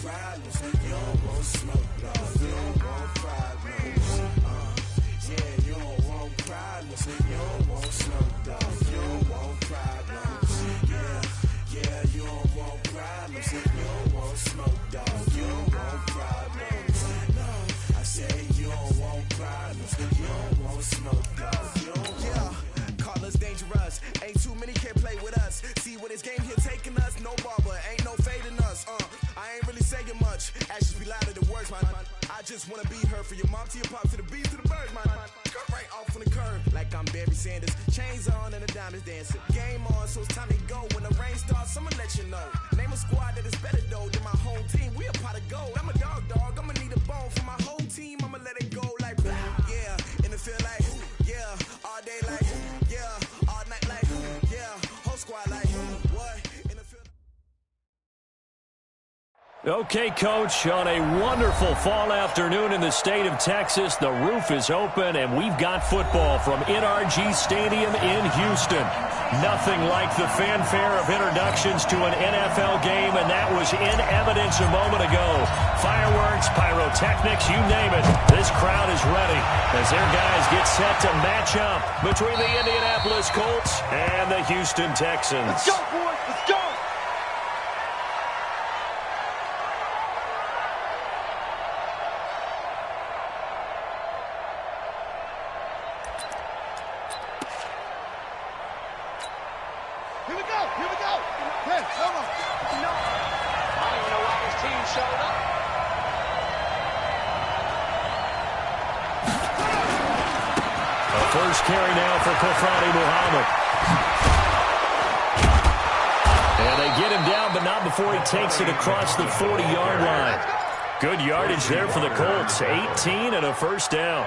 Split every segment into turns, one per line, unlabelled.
problems. You don't want smoke, dog. You don't want problems. Yeah, you don't want problems. You don't want smoke, dog. You don't want problems. Yeah, you don't want problems. You don't want smoke, dog. You don't want problems. No, I say you don't want problems. You don't want smoke, dog. You don't want. Call us dangerous. Ain't too many can play with us. See what this game here taking us. No barber, ain't no fading us. I ain't really saying much. Actions be louder than words, man. I just wanna be heard. For your mom to your pop to the beat to the birds, man. Cut right off on the curb like I'm Barry Sanders. Chains on and the diamonds dancing. Game on, so it's time to go. When the rain starts, I'ma let you know. Name a squad that is better though than my home team. We a pot of gold. I'm a dog. I'ma need a bone for my whole team. I'ma let it go like blah. Yeah, and it feel like yeah, all day like yeah, all night like yeah, whole squad like what? And it feel.
Okay, Coach, on a wonderful fall afternoon in the state of Texas, the roof is open, and we've got football from NRG Stadium in Houston. Nothing like the fanfare of introductions to an NFL game, and that was in evidence a moment ago. Fireworks, pyrotechnics, you name it. This crowd is ready as their guys get set to match up between the Indianapolis Colts and the Houston Texans.
Let's go, boys. Let's go.
First carry now for Cory Muhammad. And they get him down, but not before he takes it across the 40-yard line. Good yardage there for the Colts. 18 and a first down.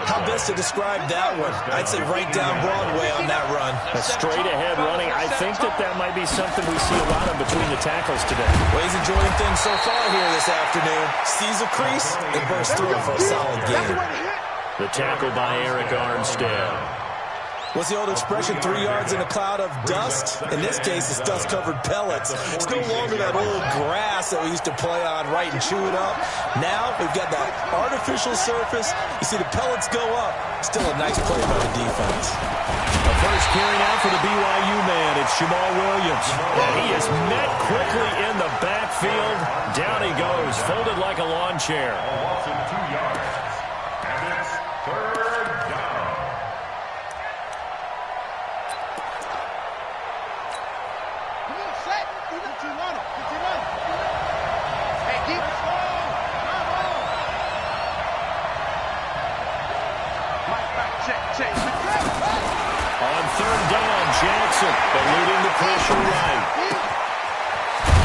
How best to describe that one? I'd say right down Broadway on that run.
A straight-ahead running. I think that might be something we see a lot of between the tackles today.
Well, he's enjoying things so far here this afternoon. Sees a crease and bursts through for a solid gain.
The tackle by Eric Armstead.
What's the old expression, 3 yards in a cloud of dust? In this case, it's dust-covered pellets. It's no longer that old grass that we used to play on, right, and chew it up. Now, we've got that artificial surface. You see the pellets go up. Still a nice play by the defense.
The first carry now for the BYU man. It's Jamal Williams. And he is met quickly in the backfield. Down he goes, folded like a lawn chair.
Loss of 2 yards. And it's third down.
On third down, Jackson eluding the pressure right.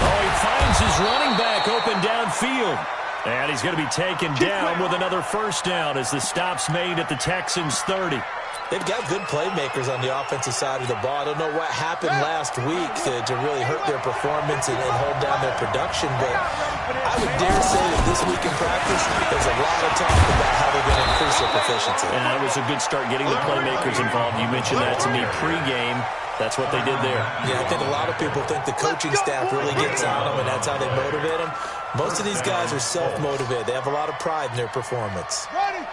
Oh, he finds his running back open downfield. And he's going to be taken down with another first down as the stop's made at the Texans' 30.
They've got good playmakers on the offensive side of the ball. I don't know what happened last week to really hurt their performance and hold down their production, but I would dare say that this week in practice, there's a lot of talk about how they're going to increase their proficiency.
And that was a good start getting the playmakers involved. You mentioned that to me pregame. That's what they did there.
Yeah, I think a lot of people think the coaching staff really gets on them, and that's how they motivate them. Most of these guys are self-motivated. They have a lot of pride in their performance.
Ready?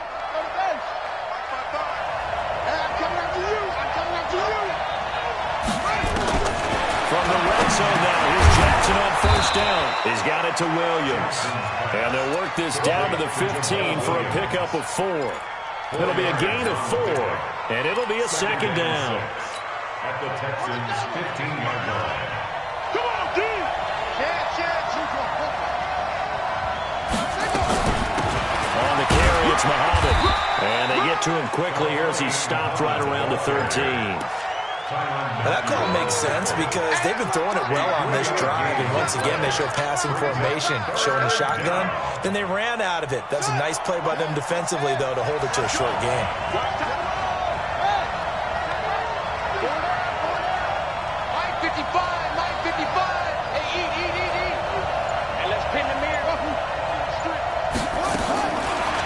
From the red zone now, here's Jackson on first down. He's got it to Williams. And they'll work this down to the 15 for a pickup of 4. It'll be a gain of 4, and it'll be a second down.
At the Texans' 15-yard line.
Come on, D!
On the carry, it's Muhammad. And they get to him quickly here as he's stopped right around the 13.
Well, that call makes sense because they've been throwing it well on this drive, and once again they show passing formation, showing the shotgun. Then they ran out of it. That's a nice play by them defensively, though, to hold it to a short game.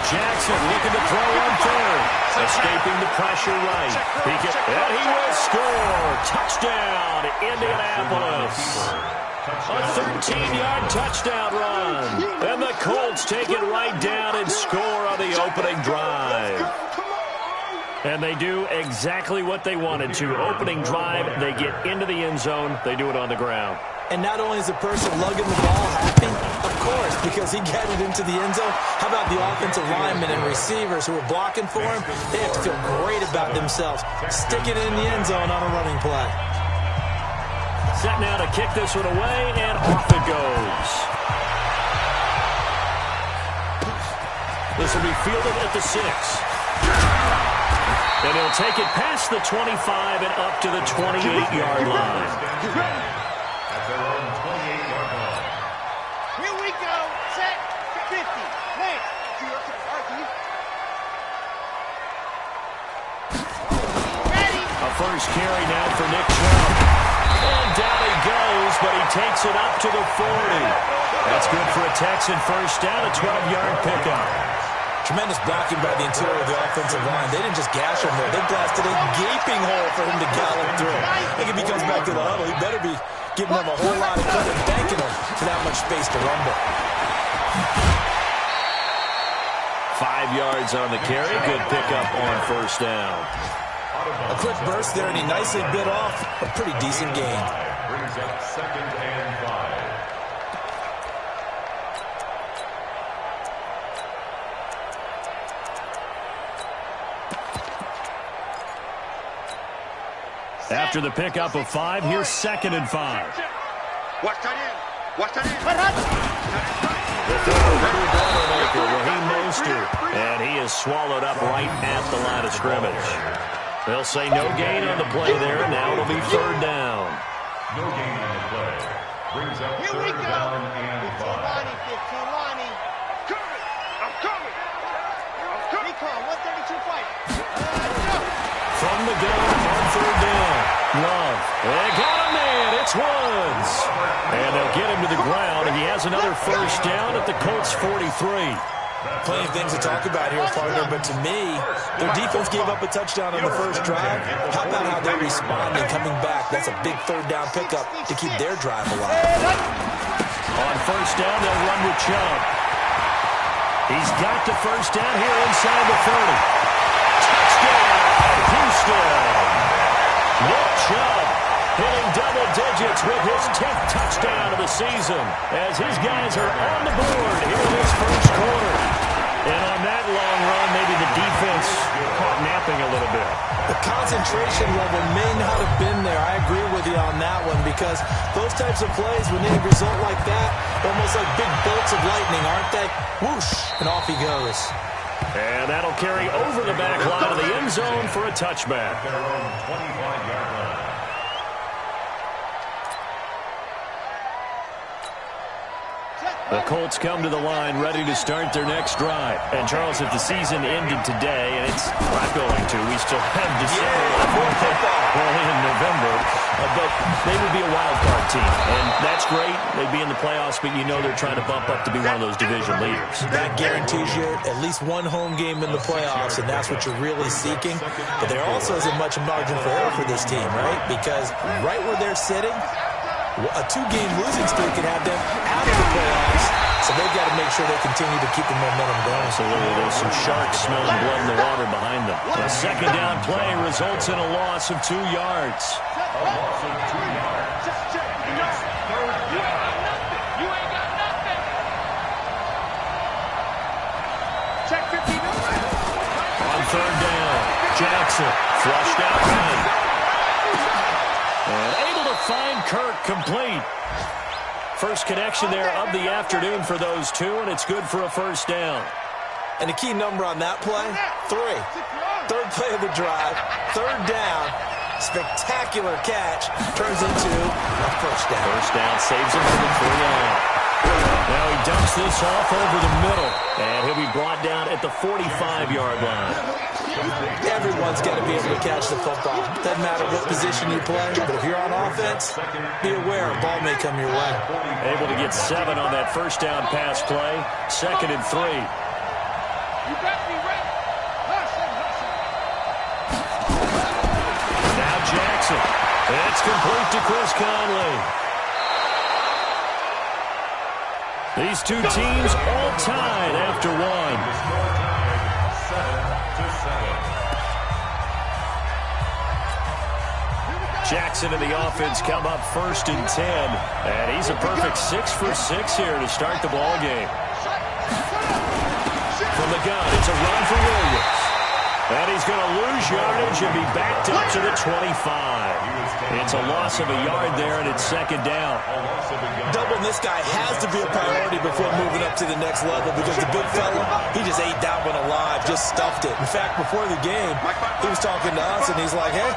Jackson looking to throw on third. Escaping the pressure right. And he will score. Touchdown, Indianapolis. A 13-yard touchdown run. And the Colts take it right down and score on the opening drive. And they do exactly what they wanted to. Opening drive, they get into the end zone. They do it on the ground.
And not only is the person lugging the ball happy, of course, because he got it into the end zone. How about the offensive linemen and receivers who are blocking for him? They have to feel great about themselves. Stick it in the end zone on a running play.
Set now to kick this one away, and off it goes. This will be fielded at the 6. And he'll take it past the 25 and up to the 28-yard line.
At their own 28-yard line.
Here we go. Set. 50. Man. Ready.
A first carry now for Nick Chubb. And down he goes, but he takes it up to the 40. That's good for a Texan first down, a 12-yard pickup.
Tremendous blocking by the interior of the offensive line. They didn't just gash him there. They blasted a gaping hole for him to gallop through. I think if he comes back to the huddle, he better be giving them a whole lot of credit, banking them for that much space to rumble.
5 yards on the carry. Good pickup on first down.
A quick burst there, and he nicely bit off a pretty decent gain.
Brings up 2nd and 5.
After the pickup of 5, here's 2nd and 5.
Watch that in. Watch that in.
The throw to Boilermaker, Raheem Mostert, and he is swallowed up right at the line of scrimmage. They'll say no gain on the play there, and now it'll be 3rd down.
No gain on the play. Brings up
Here we
3rd
go.
down and 5.
Lonnie. Coming. I'm coming. Recon, 132 fight.
From the gun on 3rd down. Love. They got a man. It's Woods. And they'll get him to the ground, and he has another first down at the Colts 43.
Plenty of things to talk about here, partner, but to me, their defense gave up a touchdown on the first drive. How about how they responded coming back? That's a big 3rd down pickup to keep their drive alive.
On first down, they'll run with Chubb. He's got the first down here inside the 30. Touchdown, Houston. Nick Chubb hitting double digits with his 10th touchdown of the season as his guys are on the board here in this first quarter. And on that long run, maybe the defense caught napping a little bit.
The concentration level may not have been there. I agree with you on that one because those types of plays, when they result like that, almost like big bolts of lightning, aren't they? Whoosh, and off he goes.
And that'll carry over the back line of the end zone for a touchback.
Their own 25-yard line.
The Colts come to the line ready to start their next drive. And, Charles, if the season ended today, and it's not going to, we still have December early in November, but they would be a wild card team. And that's great. They'd be in the playoffs, but you know they're trying to bump up to be one of those division leaders.
That guarantees you at least one home game in the playoffs, and that's what you're really seeking. But there also isn't much margin for error for this team, right? Because right where they're sitting, a 2-game losing streak can have them out of the playoffs, so they've got to make sure they continue to keep the momentum going.
Absolutely. There's some sharks smelling blood in the water behind them. A 2nd down play results in a loss of 2 yards.
A loss of 2 yards.
You ain't got nothing. Check 50.
On 3rd down, Jackson flushed out right. And able to find Kirk complete. First connection there of the afternoon for those two, and it's good for a first down.
And the key number on that play, 3. 3rd play of the drive, 3rd down, spectacular catch, turns into a first down.
First down saves him from the 3-line. Now he dumps this off over the middle, and he'll be brought down at the 45-yard line.
Everyone's got to be able to catch the football. Doesn't matter what position you play, but if you're on offense, be aware a ball may come your way.
Able to get 7 on that first down pass play. 2nd and 3.
You got me right.
Now Jackson. It's complete to Chris Conley. These two teams all tied after one. Jackson and the offense come up 1st and 10. And he's a perfect 6 for 6 here to start the ball game. From the gun, it's a run for Williams. And he's going to lose yardage and be backed up to the 25. It's a loss of a yard there, and it's 2nd down.
Doubling this guy has to be a priority before moving up to the next level because the big fella, he just ate that one alive, just stuffed it. In fact, before the game, he was talking to us, and he's like, hey,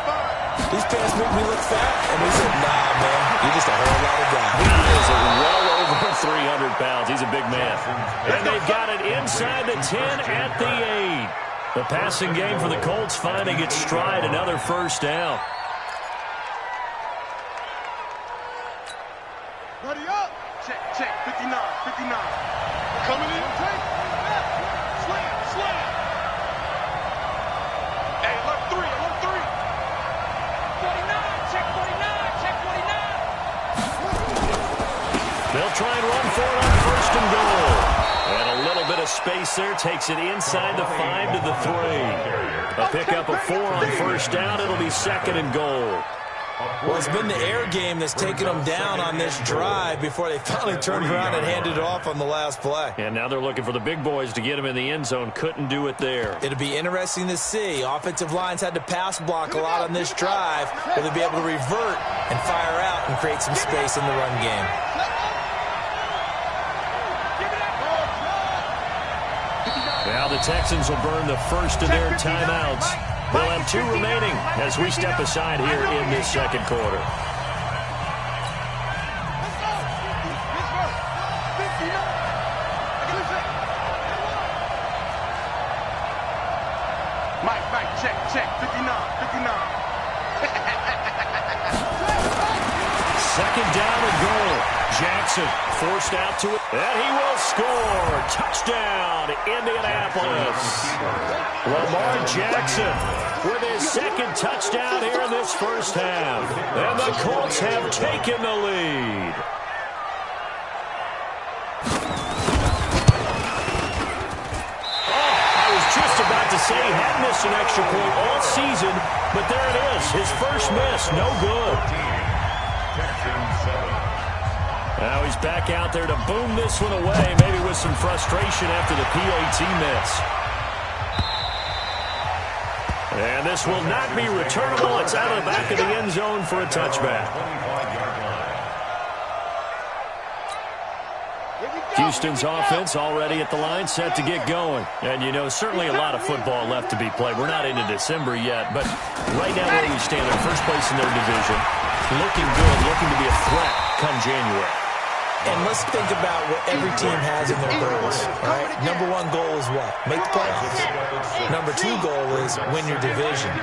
these pants make me look fat. And we said, nah, man, you're just a whole lot of guy.
He is well over 300 pounds. He's a big man. And they've got it inside the 10 at the 8. The passing game for the Colts finding its stride, another 1st down.
Ready up. Check, check. 59, 59. Coming in. Slam, slam. Hey, alert 3, alert 3. 49, check 49, check 49.
They'll try and run for it on 1st and goal. And a little bit of space there takes it inside the 5 to the 3. A pickup of 4 on 1st down. It'll be 2nd and goal.
Well, it's been the air game that's taken them down on this drive before they finally turned around and handed it off on the last play.
And now they're looking for the big boys to get them in the end zone. Couldn't do it there.
It'll be interesting to see. Offensive lines had to pass block a lot on this drive. Will they be able to revert and fire out and create some space in the run game?
Now the Texans will burn the first of their timeouts. They'll have 2 remaining as we step aside here in this 2nd quarter.
Mike, check, check. 59, 59.
2nd down and goal. Jackson forced out to it, and he will score. Touchdown, Indianapolis. Lamar Jackson with his 2nd touchdown here in this 1st half. And the Colts have taken the lead. Oh, I was just about to say he hadn't missed an extra point all season, but there it is. His first miss, no good. Now he's back out there to boom this one away, maybe with some frustration after the PAT miss. And this will not be returnable. It's out of the back of the end zone for a touchback. Houston's offense already at the line, set to get going. And, you know, certainly a lot of football left to be played. We're not into December yet, but right now where we stand, in first place in their division, looking good, looking to be a threat come January.
And let's think about what every team has in their goals. All right? Number 1 goal is what? Make the playoffs. Number 2 goal is win your division.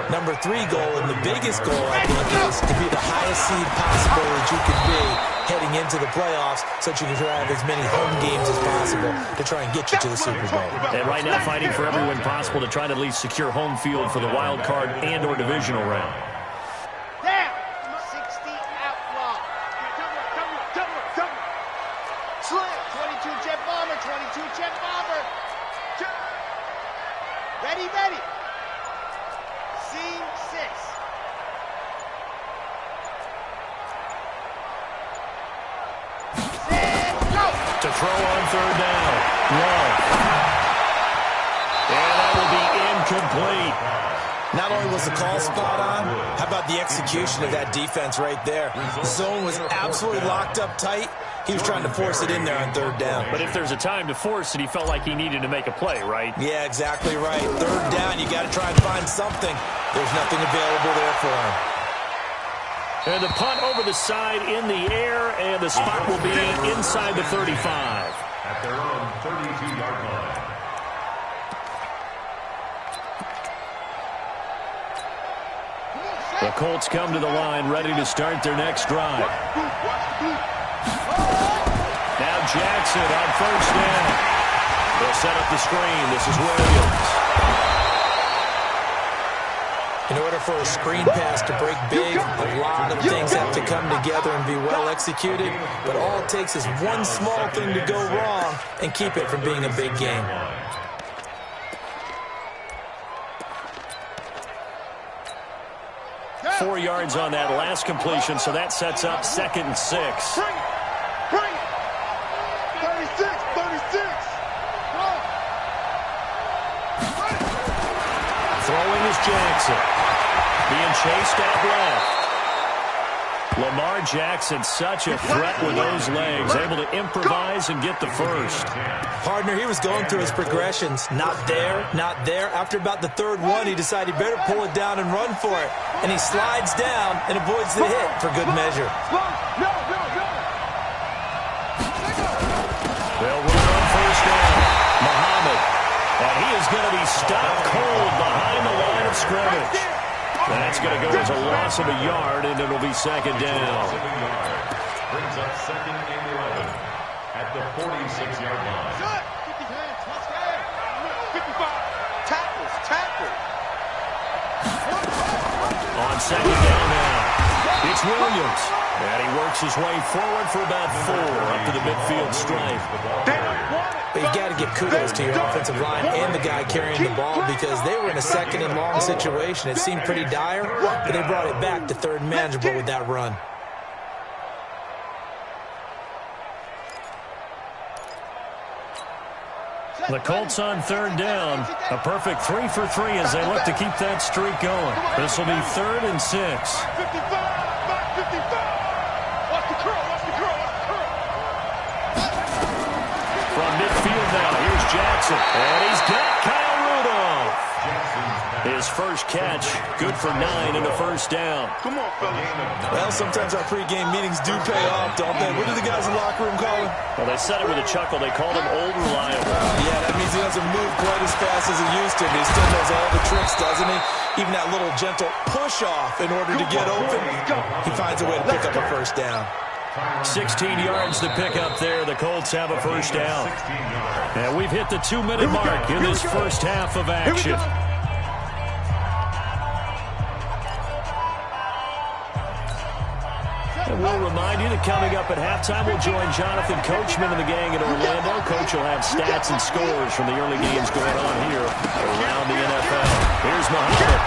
Number 3 goal, and the biggest goal, I think, is to be the highest seed possible that you can be heading into the playoffs so that you can try to have as many home games as possible to try and get you to the Super Bowl.
And right now fighting for every win possible to try to at least secure home field for the wild card and or divisional round.
Down. 60 outlaw. Double. Slam. 22 jet bomber. 22 jet bomber. Ready. Seam 6.
To throw on 3rd down. Love. And that will be incomplete.
Not only was the call spot on, how about the execution of that defense right there? The zone was absolutely locked up tight. He was trying to force it in there on 3rd down.
But if there's a time to force it, he felt like he needed to make a play, right?
Yeah, exactly right. 3rd down, you got to try and find something. There's nothing available there for him.
And the punt over the side in the air, and the spot will be inside the 35.
At their own 32-yard line.
The Colts come to the line, ready to start their next drive. Now Jackson on 1st down. They'll set up the screen. This is Williams.
In order for a screen pass to break big, a lot of things have to come together and be well executed, but all it takes is one small thing to go wrong and keep it from being a big game.
Four yards on that last completion, so that sets up 2nd and 6.
Bring it. 36.
Throwing is Jackson. Being chased out left. Lamar Jackson, such a threat with those legs, able to improvise and get the first.
Partner, he was going through his progressions. Not there, not there. After about the third one, he decided he better pull it down and run for it. And he slides down and avoids the hit for good measure.
They'll run on first down. Muhammad. And he is going to be stopped cold behind the line of scrimmage. That's going to go as a loss of a yard, and it'll be 2nd down.
Brings up 2nd and 11 at the 46-yard line.
55. Tackle.
On 2nd down now, it's Williams. And he works his way forward for about 4 up to the midfield stripe.
But you got to give kudos to your offensive line and the guy carrying the ball because they were in a 2nd and long situation. It seemed pretty dire, but they brought it back to 3rd and manageable with that run.
The Colts on 3rd down. A perfect 3 for 3 as they look to keep that streak going. This will be 3rd and 6.
55. Watch the curl.
From midfield now, here's Jackson. And he's got Kyle Rudolph. His first catch, good for 9 and a first down.
Come on, fellas.
Well, sometimes our pregame meetings do pay off, don't they? What do the guys in the locker room call him?
Well, they said it with a chuckle. They called him Old Reliable.
Yeah, that means he doesn't move quite as fast as he used to, but he still knows all the tricks, doesn't he? Even that little gentle push-off in order to get open, he finds a way to pick up a first down.
16 yards to pick up there. The Colts have a first down. And we've hit the 2-minute mark in this first half of action. And we'll remind you that coming up at halftime, we'll join Jonathan Coachman and the gang in Orlando. Coach will have stats and scores from the early games going on here around the NFL. Here's Muhammad.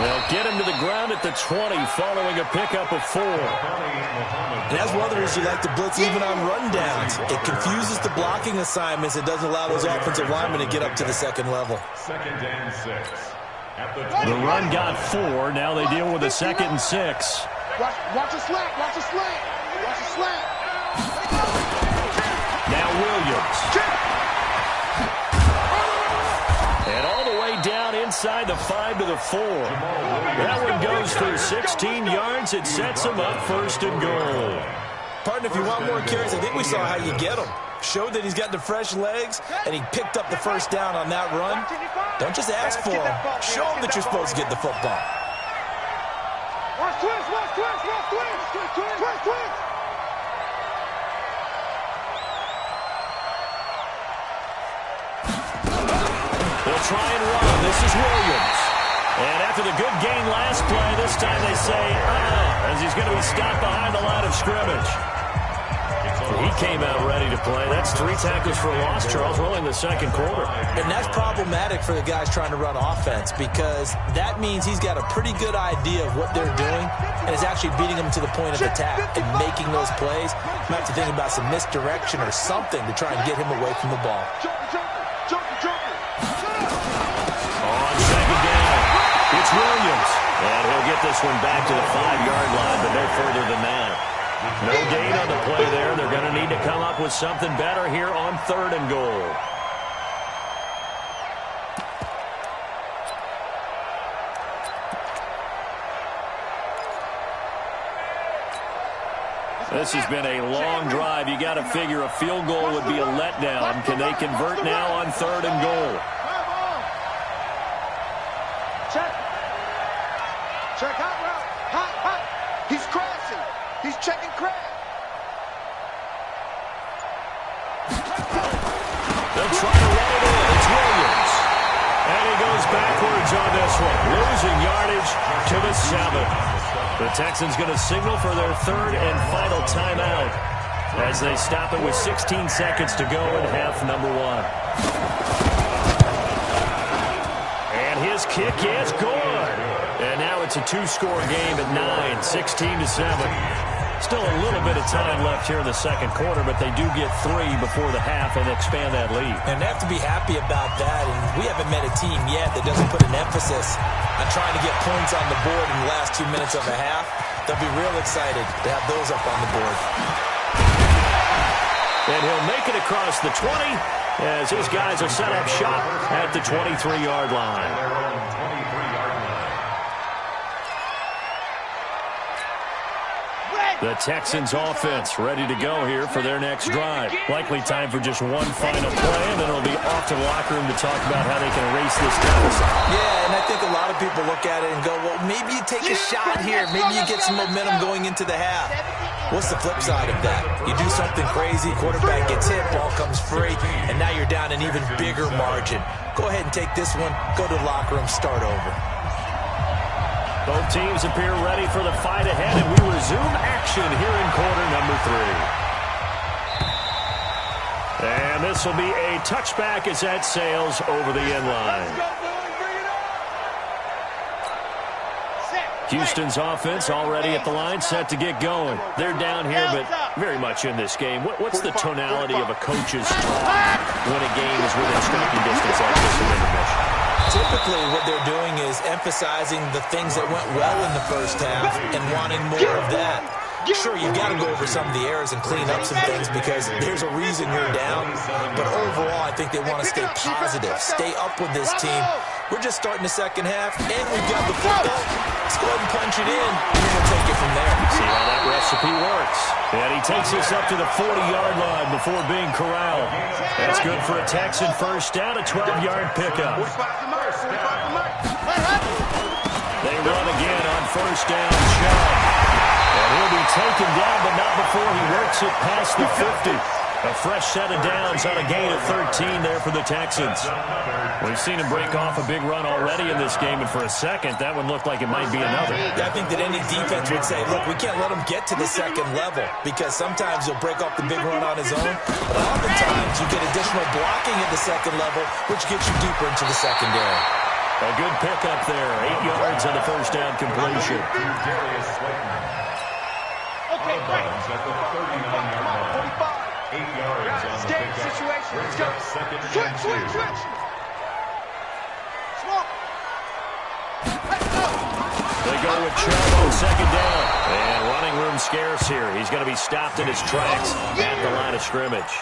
They'll get him to the ground at the 20 following a pickup of 4.
And that's one of the reasons you like to blitz even on rundowns. It confuses the blocking assignments. It doesn't allow those offensive linemen to get up to the 2nd level.
2nd and 6. At the
The run got 4. Now they deal with a 2nd and 6.
Watch a slant.
Now Williams. And all the way down inside the 5 to the 4. That one goes for 16 yards. It sets him up 1st and goal.
Partner, if you want more carries, I think we saw how you get them. Showed that he's got the fresh legs, and he picked up the first down on that run. Don't just ask for him. Show him that you're supposed to get the football.
Watch twist.
They'll try and run. This is Williams. And after the good gain last play, this time they say, as he's going to be stopped behind the line of scrimmage. He came out ready to play. That's 3 tackles for a loss, Charles, really in the 2nd quarter.
And that's problematic for the guys trying to run offense because that means he's got a pretty good idea of what they're doing and is actually beating them to the point of attack and making those plays. Might have to think about some misdirection or something to try and get him away from the ball.
On 2nd down, it's Williams. And he'll get this one back to the 5-yard line, but no further than that. No gain on the play there. They're going to need to come up with something better here on 3rd and goal. This has been a long drive. You got to figure a field goal would be a letdown. Can they convert now on 3rd and goal?
Check hot route. Hot. He's crashing. He's checking crash.
They'll try to run it in. It's Williams. And he goes backwards on this one, losing yardage to the 7. The Texans going to signal for their third and final timeout as they stop it with 16 seconds to go in half number 1. And his kick is good. And now it's a 2-score game at 9, 16-7. Still a little bit of time left here in the second quarter, but they do get 3 before the half and expand that lead.
And they have to be happy about that. And we haven't met a team yet that doesn't put an emphasis on trying to get points on the board in the last 2 minutes of a half. They'll be real excited to have those up on the board.
And he'll make it across the 20 as his guys are set up shop at the 23-yard line. The Texans offense ready to go here for their next drive. Likely time for just one final play, and then it'll be off to the locker room to talk about how they can erase this deficit.
Yeah, and I think a lot of people look at it and go, well, maybe you take a shot here. Maybe you get some momentum going into the half. What's the flip side of that? You do something crazy, quarterback gets hit, ball comes free, and now you're down an even bigger margin. Go ahead and take this one, go to the locker room, start over.
Both teams appear ready for the fight ahead, and we resume action here in quarter number 3. And this will be a touchback as that sails over the end line. Houston's offense already at the line, set to get going. They're down here, but very much in this game. What's the tonality of a coach's talk when a game is within striking distance like this in intermission?
Typically, what they're doing is emphasizing the things that went well in the first half and wanting more of that. Sure, you've got to go over some of the errors and clean up some things because there's a reason you're down. But overall, I think they want to stay positive, stay up with this team. We're just starting the second half, and we've got the football. Let's go ahead and punch it in, and we'll take it from there.
See how that recipe works. And he takes us up to the 40-yard line before being corralled. That's good for a Texan first down, a 12-yard pickup. They run again on first down, Chubb. And he'll be taken down, but not before he works it past the 50. A fresh set of downs on a gain of 13 there for the Texans. We've seen him break off a big run already in this game, and for a second, that one looked like it might be another.
I think that any defense would say, look, we can't let him get to the second level because sometimes he'll break off the big run on his own, but oftentimes you get additional blocking at the second level, which gets you deeper into the secondary.
A good pickup there, 8 yards on the first down completion.
Okay, right. At the 39-yard line. 8 yards on the pickup.
Situation. Let's go.
Second and
Switch. Smoke. Let's go.
They go with Chubb on second down. And running room scarce here. He's going to be stopped in his tracks at the line of scrimmage.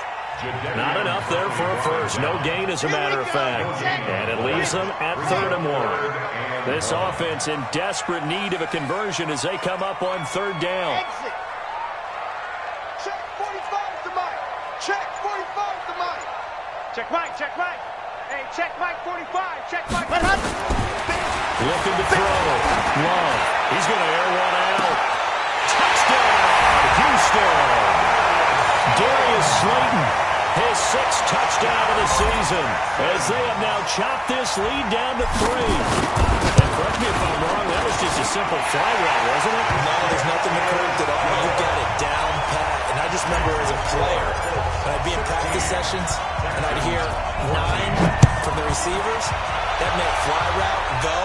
Not enough there for a first. No gain, as a matter of fact. And it leaves them at 3rd and 1. This offense in desperate need of a conversion as they come up on 3rd down.
Exit. Check 45 to Mike. Check 45 to Mike. Check Mike. Hey, check Mike 45. Check Mike.
Looking to throw. Love. He's going to air one out. Touchdown, Houston. Darius Slayton, his 6th touchdown of the season, as they have now chopped this lead down to 3. And correct me if I'm wrong, that was just a simple fly route, wasn't it?
No, there's nothing to correct at all. You got it down pat. And I just remember as a player, when I'd be in practice sessions, and I'd hear 9 from the receivers, that meant fly route, go,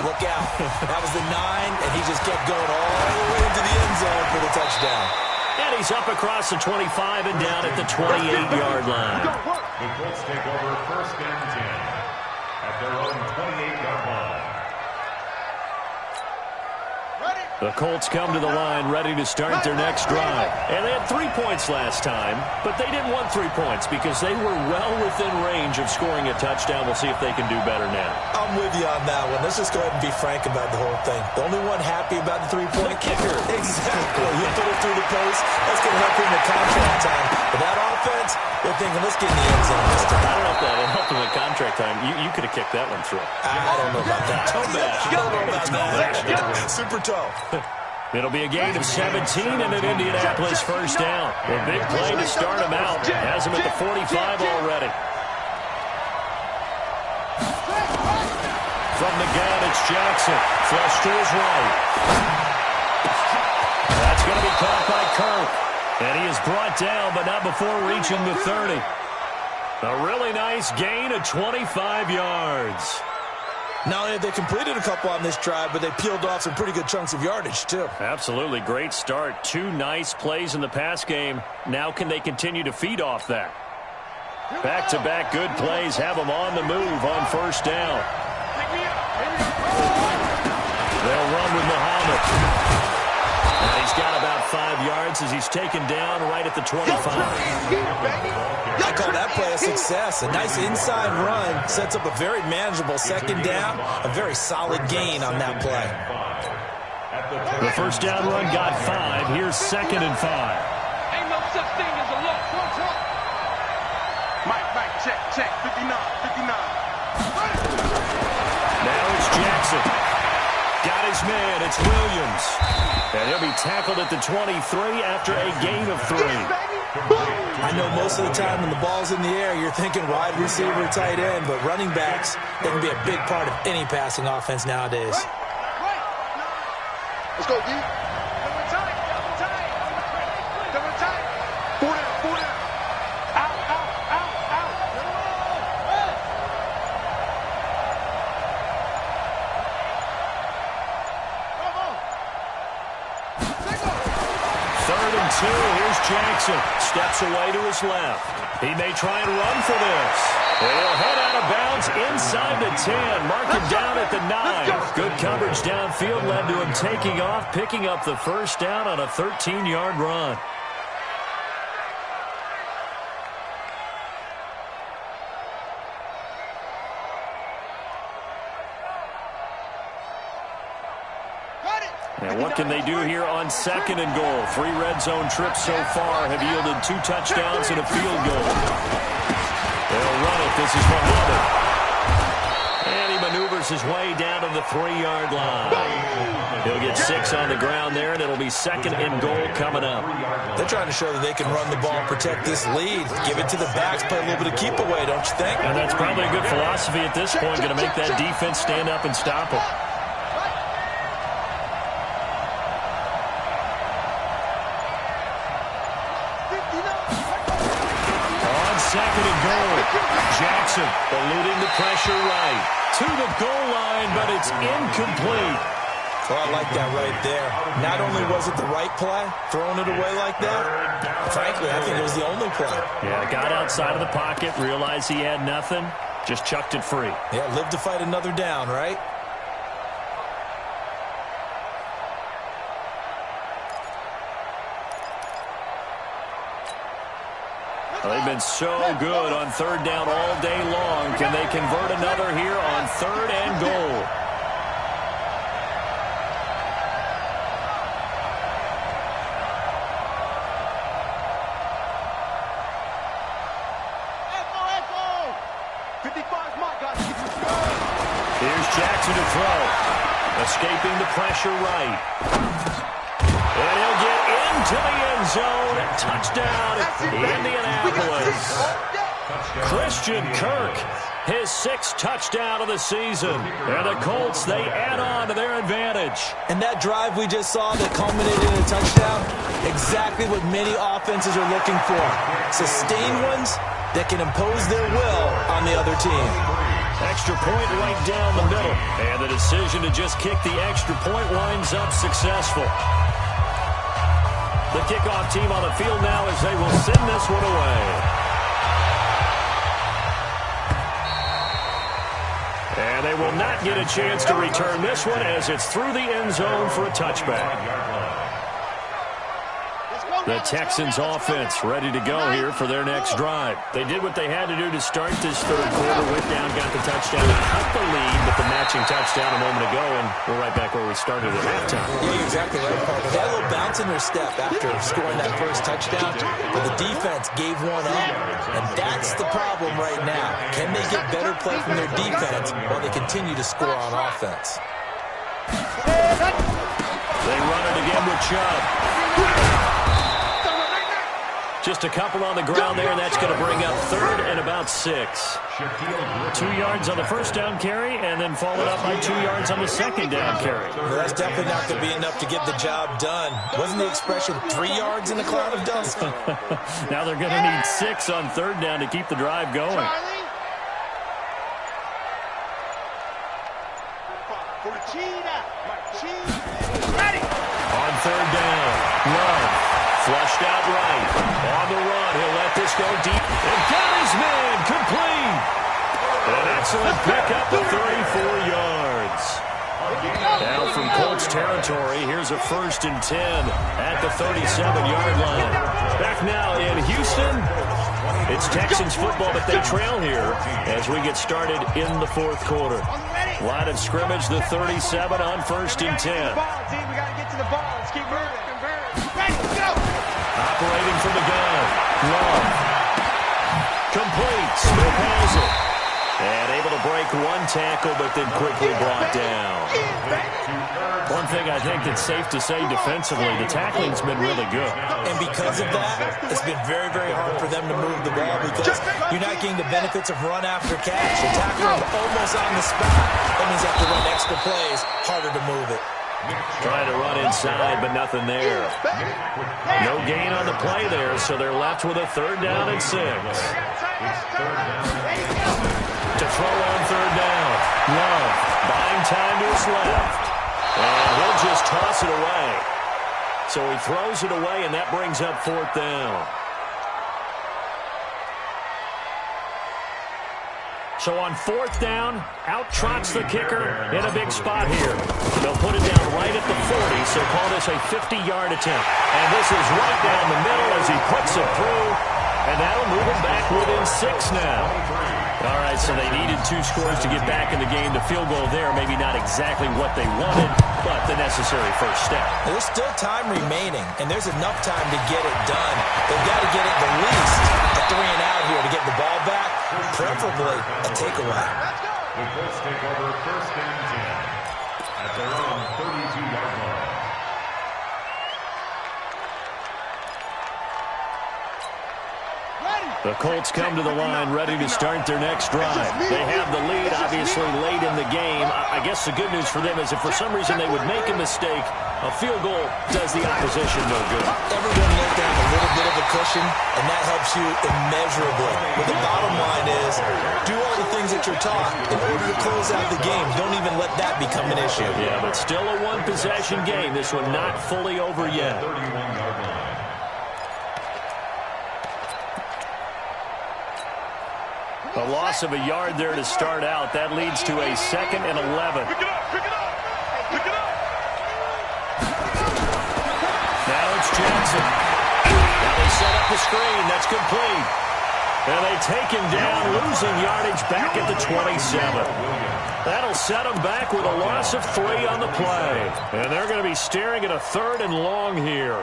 look out. That was the 9, and he just kept going all the way into the end zone for the touchdown.
And he's up across the 25 and down at the 28-yard line.
The Colts take over 1st and 10 at their own 28-yard line.
The Colts come to the line ready to start their next drive. And they had 3 points last time, but they didn't want 3 points because they were well within range of scoring a touchdown. We'll see if they can do better now.
I'm with you on that one. Let's just go ahead and be frank about the whole thing. The only one happy about the 3-point kicker. Exactly. You put it through the post. That's going to help him in contract time. But that offense, they're thinking, let's get in the end zone this time.
I don't know if that helped him in contract time. You could have kicked that one through.
I don't know about that.
Toe bad.
I don't know about that. Super toe.
It'll be a gain of 17 and an Indianapolis first down. A big play to start him out. Has him at the 45 already. from the gun, it's Jackson. Flush to his right. That's going to be caught by Kirk. And he is brought down, but not before reaching the 30. A really nice gain of 25 yards.
Not only have they completed a couple on this drive, but they peeled off some pretty good chunks of yardage, too.
Absolutely great start. 2 nice plays in the pass game. Now can they continue to feed off that? Back-to-back good plays have them on the move on first down. They'll run with Muhammad. And he's got about 5 yards as he's taken down right at the 25.
I call that play a success. A nice inside run sets up a very manageable second down. A very solid gain on that play.
The first down run got 5. Here's 2nd and 5.
Ain't no such thing as a loss. Mike, check. 59.
Now it's Jackson. Got his man. It's Williams. And he'll be tackled at the 23 after a gain of 3.
I know most of the time when the ball's in the air, you're thinking wide receiver, tight end, but running backs, they can be a big part of any passing offense nowadays.
Let's go, D. Double tight. 4 down. Out.
Third and 2. Here's Jackson. Steps away to his left. He may try and run for this. He'll head out of bounds inside the 10. Mark him down at the 9. Good coverage downfield led to him taking off, picking up the first down on a 13-yard run. And what can they do here on 2nd and goal? 3 red zone trips so far have yielded 2 touchdowns and a field goal. They'll run it. This is Muhammad. And he maneuvers his way down to the 3-yard line. He'll get 6 on the ground there, and it'll be 2nd and goal coming up.
They're trying to show that they can run the ball, protect this lead, give it to the backs, play a little bit of keep away, don't you think?
And that's probably a good philosophy at this point, going to make that defense stand up and stop them. Second and goal. Jackson eluding the pressure right. To the goal line, but it's incomplete.
Well, I like that right there. Not only was it the right play, throwing it away like that, frankly, I think it was the only play.
Yeah, got outside of the pocket, realized he had nothing, just chucked it free.
Yeah, live to fight another down, right?
They've been so good on 3rd down all day long. Can they convert another here on 3rd and goal? Here's Jackson to throw. Escaping the pressure right. And he'll get into the end zone. Touchdown, Indianapolis. Christian Kirk, his 6th touchdown of the season. And the Colts, they add on to their advantage.
And that drive we just saw that culminated in a touchdown, exactly what many offenses are looking for. Sustained ones that can impose their will on the other team.
Extra point right down the middle. And the decision to just kick the extra point winds up successful. The kickoff team on the field now as they will send this one away. And they will not get a chance to return this one as it's through the end zone for a touchback. The Texans offense ready to go here for their next drive. They did what they had to do to start this 3rd quarter. Went down, got the touchdown, cut the lead, but the matching touchdown a moment ago, and we're right back where we started at halftime.
Yeah, you're exactly right, Parker. They had a little bounce in their step after scoring that first touchdown, but the defense gave one up, and that's the problem right now. Can they get better play from their defense while they continue to score on offense?
They run it again with Chubb. Just a couple on the ground there, and that's going to bring up third and about 6. 2 yards on the first down carry, and then followed up by 2 yards on the second down carry.
Well, that's definitely not going to be enough to get the job done. Wasn't the expression 3 yards in a cloud of dust?
Now they're going to need 6 on third down to keep the drive going. On third down, Love flushed out right. On the run, he'll let this go deep. And got his man complete. An excellent pickup of 34 yards. Now from Colts territory, here's a 1st and 10 at the 37-yard line. Back now in Houston. It's Texans football, but they trail here as we get started in the 4th quarter. Line of scrimmage, the 37 on 1st and 10.
We got to get to the ball. Let's keep moving. Ready, go!
Operating from the gun. Love. Complete. Smith has it. And able to break one tackle, but then quickly brought down. One thing I think that's safe to say defensively, the tackling's been really good.
And because of that, it's been very, very hard for them to move the ball because you're not getting the benefits of run after catch. You're tackling them almost on the spot. That means you have to run extra plays, harder to move it.
Trying to run inside, but nothing there. No gain on the play there, so they're left with a 3rd down and 6. To throw on 3rd down. Love buying time to his left. And he'll just toss it away. So he throws it away, and that brings up 4th down. So on 4th down, out trots the kicker in a big spot here. They'll put it down right at the 40, so call this a 50-yard attempt. And this is right down the middle as he puts it through, and that'll move him back within 6 now. All right, so they needed 2 scores to get back in the game. The field goal there, maybe not exactly what they wanted, but the necessary first step.
There's still time remaining, and there's enough time to get it done. They've got to get it the least a 3 and out here to get the ball back, preferably a takeaway.
The Colts take over 1st and 10 at their own 32-yard line.
The Colts come to the line ready to start their next drive. They have the lead, obviously, late in the game. I guess the good news for them is if for some reason they would make a mistake, a field goal does the opposition no good.
Everyone let down a little bit of a cushion, and that helps you immeasurably. But the bottom line is, do all the things that you're taught in order to close out the game. Don't even let that become an issue.
Yeah, but still a one-possession game. This one not fully over yet.
31-yard line.
A loss of a yard there to start out. That leads to a 2nd and 11.
Pick it up, pick it up, pick it up.
Now it's Jackson. Now they set up the screen. That's complete. And they take him down, losing yardage back at the 27. That'll set them back with a loss of 3 on the play. And they're going to be staring at a 3rd and long here.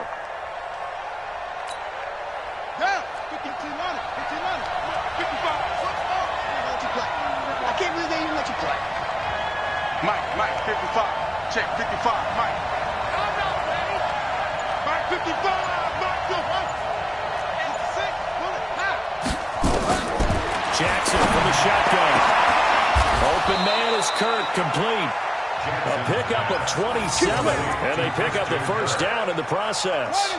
Down. 15 on it. 15 on it. 55. I can't believe they even let you play. Mike, 55. Check, 55. Mike. Mike, 55. Mike, go.
Jackson from the shotgun. Open man is Kirk, complete. A pickup of 27, and they pick up the first down in the process.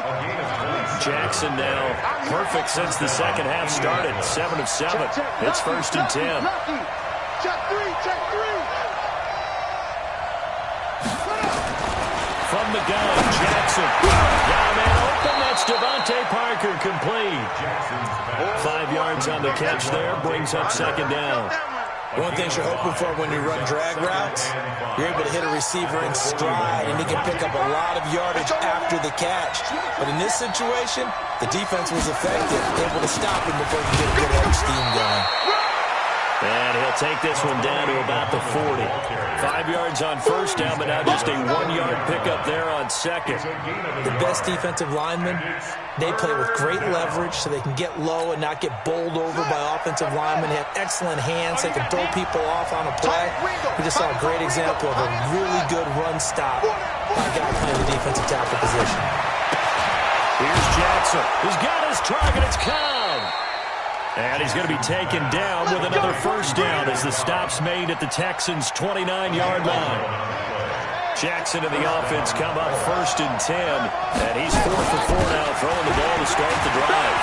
Jackson now perfect since the second half started. 7 of 7. It's 1st and 10.
Check 3, check 3.
From the gun, Jackson. Got a man open. That's Devontae Parker, complete. 5 yards on the catch there. Brings up 2nd down.
One of the things you're hoping for when you run drag routes, you're able to hit a receiver in stride, and he can pick up a lot of yardage after the catch. But in this situation, the defense was effective, able to stop him before he could get a good edge steam going.
And he'll take this one down to about the 40. 5 yards on first down, but now just a 1-yard pickup there on second.
The best defensive linemen, they play with great leverage so they can get low and not get bowled over by offensive linemen. They have excellent hands. They can throw people off on a play. We just saw a great example of a really good run stop by a guy playing the defensive tackle position.
Here's Jackson. He's got his target. It's Cobb. And he's going to be taken down with another first down as the stop's made at the Texans' 29-yard line. Jackson and the offense come up 1st and 10. And he's 4 for 4 now, throwing the ball to start the drive.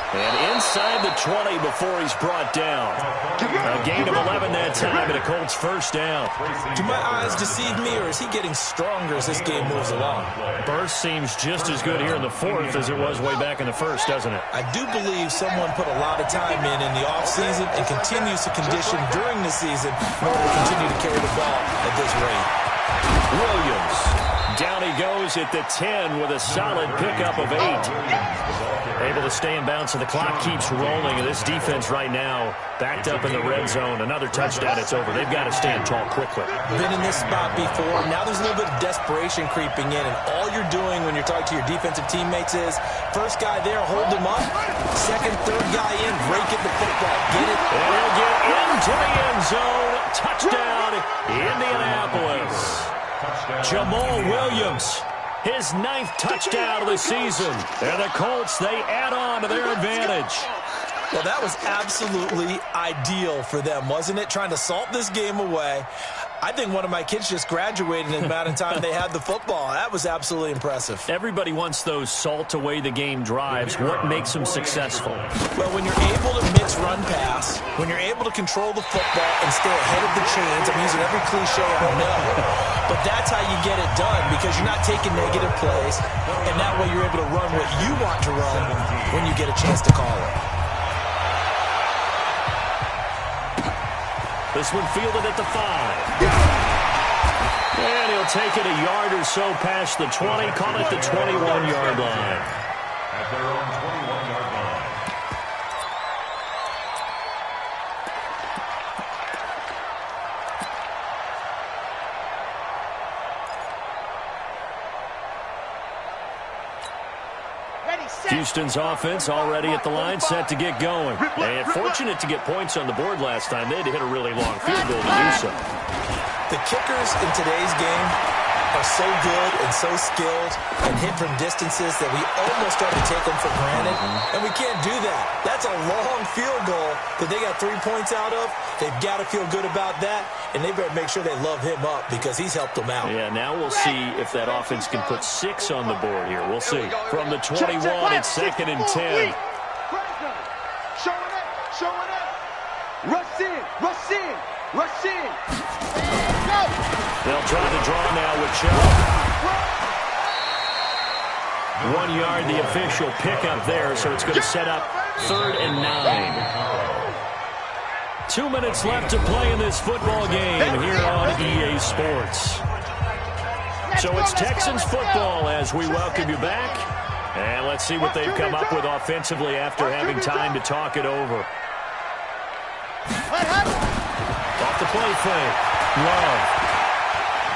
And inside the 20 before he's brought down. A gain of 11 that time and a Colts first down.
Do my eyes deceive me, or is he getting stronger as this game moves along?
Burst seems just as good here in the 4th as it was way back in the 1st, doesn't it?
I do believe someone put a lot of time in the offseason and continues to condition during the season in order to continue to carry the ball at this rate.
Williams. Down he goes at the 10 with a solid pickup of 8. Able to stay in bounds, so the clock keeps rolling. And this defense right now backed up in the red zone. Another touchdown, it's over. They've got to stand tall quickly.
Been in this spot before. Now there's a little bit of desperation creeping in. And all you're doing when you're talking to your defensive teammates is, first guy there, hold him up. Second, third guy in, break it the football. Get it.
And he'll get into the end zone. Touchdown, Indianapolis. Jamal Williams. His 9th touchdown of the season. And the Colts, they add on to their advantage.
Well, that was absolutely ideal for them, wasn't it? Trying to salt this game away. I think one of my kids just graduated in the amount of time they had the football. That was absolutely impressive.
Everybody wants those salt away the game drives. What makes them successful?
Well, when you're able to mix run pass, when you're able to control the football and stay ahead of the chains, I'm using every cliche I know, but that's how you get it done, because you're not taking negative plays, and that way you're able to run what you want to run when you get a chance to call it.
This one fielded at the 5. And he'll take it a yard or so past the 20, call it the 21-yard line.
At their own 21-yard line.
Houston's offense already at the line, set to get going. And fortunate to get points on the board last time. They had to hit a really long field goal to do so.
The kickers in today's game are so good and so skilled and hit from distances that we almost start to take them for granted. And we can't do that. That's a long field goal that they got 3 points out of. They've got to feel good about that, and they better make sure they love him up because he's helped them out.
Yeah, now we'll see if that offense can put 6 on the board here. We'll see. From the 21, it's 2nd and 10.
Showing up. Rush in.
They'll try the draw now with Chubb. 1 yard, the official pickup there, so it's going to set up 3rd and 9. 2 minutes left to play in this football game here on EA Sports. So it's Texans football as we welcome you back. And let's see what they've come up with offensively after having time to talk it over. Off the play fake. Love.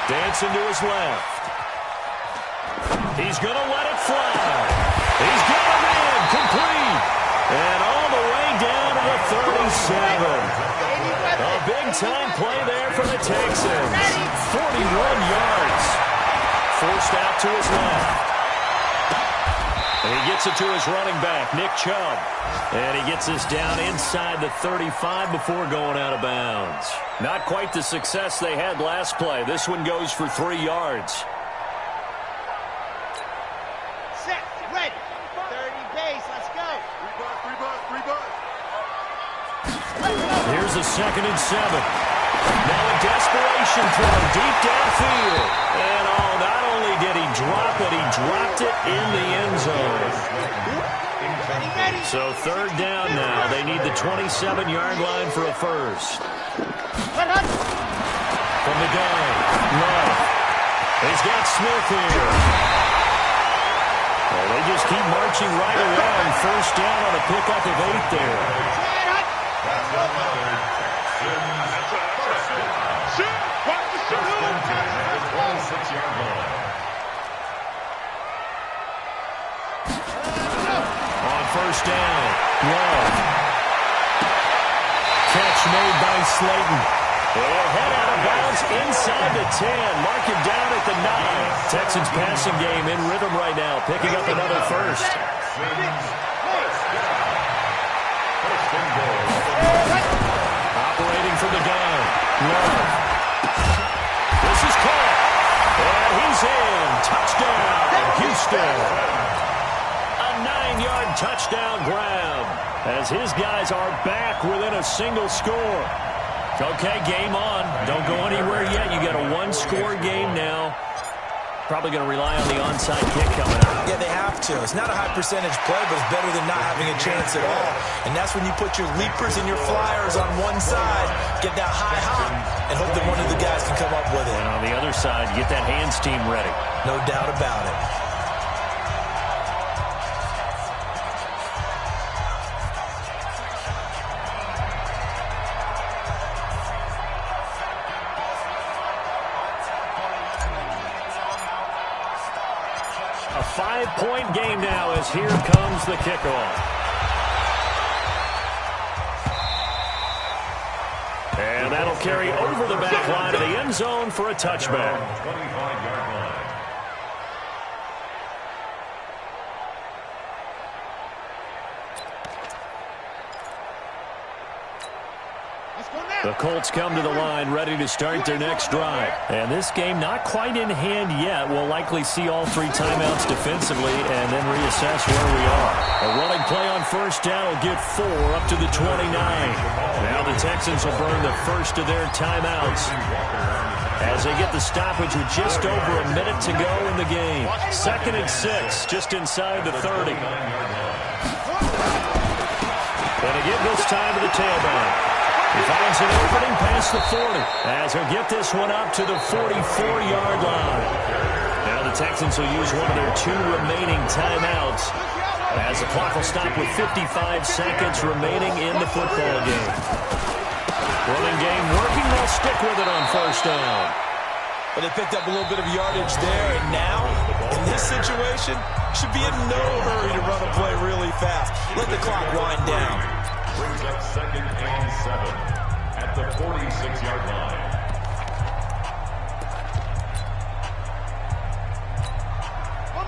Dancing to his left. He's going to let it fly. He's got him in. Complete. And all the way down to the 37. A big-time play there for the Texans. 41 yards. Forced out to his left. And he gets it to his running back, Nick Chubb. And he gets this down inside the 35 before going out of bounds. Not quite the success they had last play. This one goes for 3 yards.
Set, ready. 30 base, let's go.
Three bus.
Here's a 2nd and 7. Now a desperation throw deep downfield. And not only did he drop it, he dropped it in the end zone. So 3rd down now. They need the 27-yard line for a first. From the gun, Love. He's got Smith here. Well, they just keep marching right along. First down on a pickup of 8 there. On first down, Love. Catch made by Slayton. They'll head out of bounds inside the 10. Mark him down at the 9. Texans passing game in rhythm right now, picking up another first. Operating from the gun. Love. This is caught. And he's in. Touchdown, Houston. A 9-yard touchdown grab as his guys are back within a single score. Okay, game on. Don't go anywhere yet. You got a one-score game now. Probably going to rely on the onside kick coming out.
Yeah, they have to. It's not a high-percentage play, but it's better than not having a chance at all. And that's when you put your leapers and your flyers on one side, get that high hop, and hope that one of the guys can come up with it.
And on the other side, get that hands team ready.
No doubt about it.
A 5-point game now as here comes the kickoff. And that'll carry over the back line of the end zone for a touchback.
25-yard line.
The Colts come to the line ready to start their next drive. And this game not quite in hand yet. We'll likely see all 3 timeouts defensively and then reassess where we are. A running play on first down will get 4 up to the 29. Now the Texans will burn the first of their timeouts as they get the stoppage with just over a minute to go in the game. 2nd and 6, just inside the 30. And again this time to the tailback. He finds an opening past the 40 as he'll get this one up to the 44-yard line. Now the Texans will use one of their 2 remaining timeouts as the clock will stop with 55 seconds remaining in the football game. Running game working. They'll stick with it on first down.
But they picked up a little bit of yardage there, and now, in this situation, should be in no hurry to run a play really fast. Let the clock wind down.
Brings up 2nd and 7 at the 46-yard line.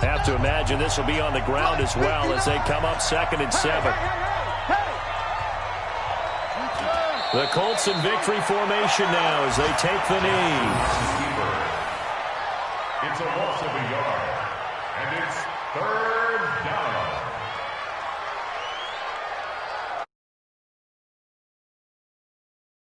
Have to imagine this will be on the ground as well as they come up 2nd and 7. The Colts in victory formation now as they take the knee.
It's a loss of a yard, and it's 3rd down.